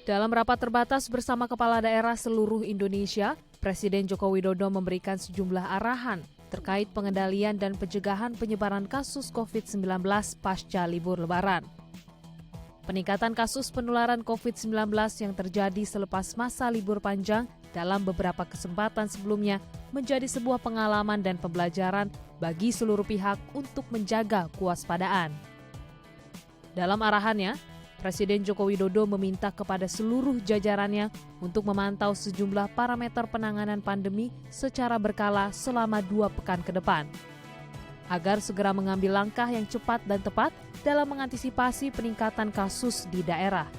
Dalam rapat terbatas bersama kepala daerah seluruh Indonesia, Presiden Joko Widodo memberikan sejumlah arahan terkait pengendalian dan pencegahan penyebaran kasus COVID-19 pasca libur Lebaran. Peningkatan kasus penularan COVID-19 yang terjadi selepas masa libur panjang dalam beberapa kesempatan sebelumnya menjadi sebuah pengalaman dan pembelajaran bagi seluruh pihak untuk menjaga kewaspadaan. Dalam arahannya, Presiden Joko Widodo meminta kepada seluruh jajarannya untuk memantau sejumlah parameter penanganan pandemi secara berkala selama 2 pekan ke depan, agar segera mengambil langkah yang cepat dan tepat dalam mengantisipasi peningkatan kasus di daerah.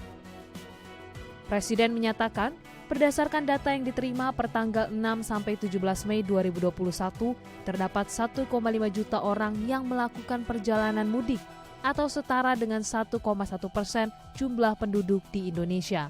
Presiden menyatakan, berdasarkan data yang diterima per tanggal 6-17 Mei 2021, terdapat 1,5 juta orang yang melakukan perjalanan mudik atau setara dengan 1,1% jumlah penduduk di Indonesia.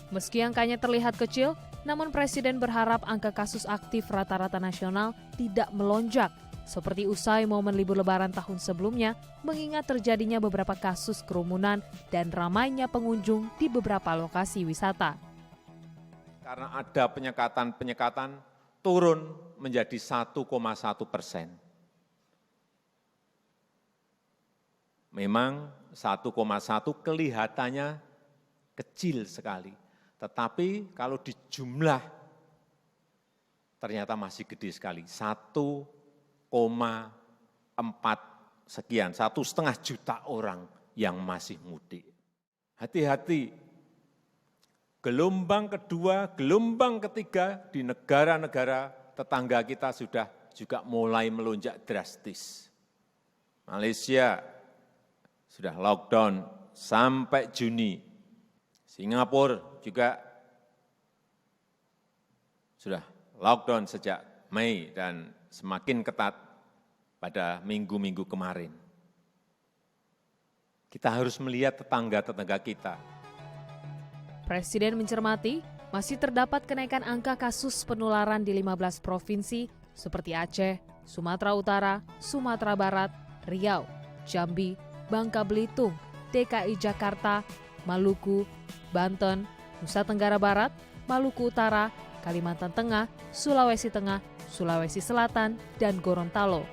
Meski angkanya terlihat kecil, namun Presiden berharap angka kasus aktif rata-rata nasional tidak melonjak, seperti usai momen libur Lebaran tahun sebelumnya, mengingat terjadinya beberapa kasus kerumunan dan ramainya pengunjung di beberapa lokasi wisata. Karena ada penyekatan turun menjadi 1,1%. Memang 1,1 kelihatannya kecil sekali, tetapi kalau dijumlah ternyata masih gede sekali, 1,4 sekian, 1,5 juta orang yang masih mudik. Hati-hati, gelombang kedua, gelombang ketiga di negara-negara tetangga kita sudah juga mulai melonjak drastis. Malaysia sudah lockdown sampai Juni. Singapura juga sudah lockdown sejak Mei dan semakin ketat pada minggu-minggu kemarin. Kita harus melihat tetangga-tetangga kita. Presiden mencermati masih terdapat kenaikan angka kasus penularan di 15 provinsi seperti Aceh, Sumatera Utara, Sumatera Barat, Riau, Jambi, Bangka Belitung, DKI Jakarta, Maluku, Banten, Nusa Tenggara Barat, Maluku Utara, Kalimantan Tengah, Sulawesi Tengah, Sulawesi Selatan, dan Gorontalo.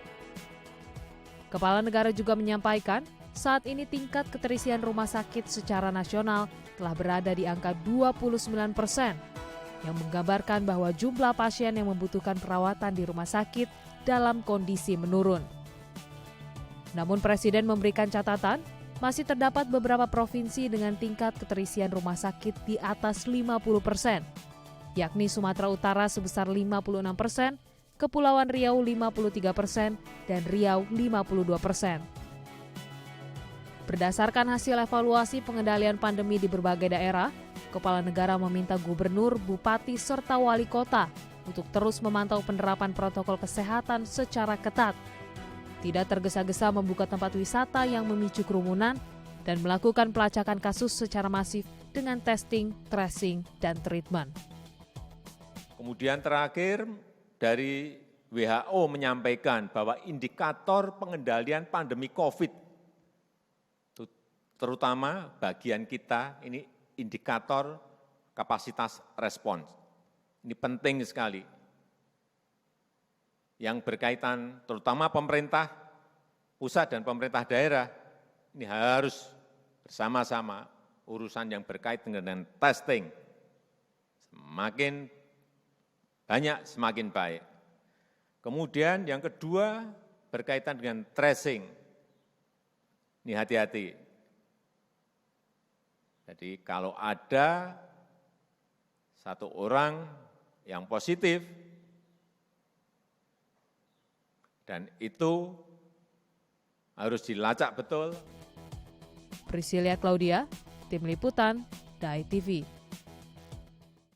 Kepala negara juga menyampaikan, saat ini tingkat keterisian rumah sakit secara nasional telah berada di angka 29%, yang menggambarkan bahwa jumlah pasien yang membutuhkan perawatan di rumah sakit dalam kondisi menurun. Namun Presiden memberikan catatan, masih terdapat beberapa provinsi dengan tingkat keterisian rumah sakit di atas 50%, yakni Sumatera Utara sebesar 56%, Kepulauan Riau 53%, dan Riau 52%. Berdasarkan hasil evaluasi pengendalian pandemi di berbagai daerah, Kepala Negara meminta gubernur, bupati, serta wali kota untuk terus memantau penerapan protokol kesehatan secara ketat, tidak tergesa-gesa membuka tempat wisata yang memicu kerumunan, dan melakukan pelacakan kasus secara masif dengan testing, tracing, dan treatment. Kemudian terakhir dari WHO menyampaikan bahwa indikator pengendalian pandemi COVID, terutama bagian kita, ini indikator kapasitas respons. Ini penting sekali. Yang berkaitan terutama pemerintah pusat dan pemerintah daerah, ini harus bersama-sama urusan yang berkaitan dengan testing. Semakin banyak, semakin baik. Kemudian yang kedua berkaitan dengan tracing. Ini hati-hati. Jadi kalau ada satu orang yang positif, dan itu harus dilacak betul. Priscilia Claudia, Tim Liputan, DAI TV.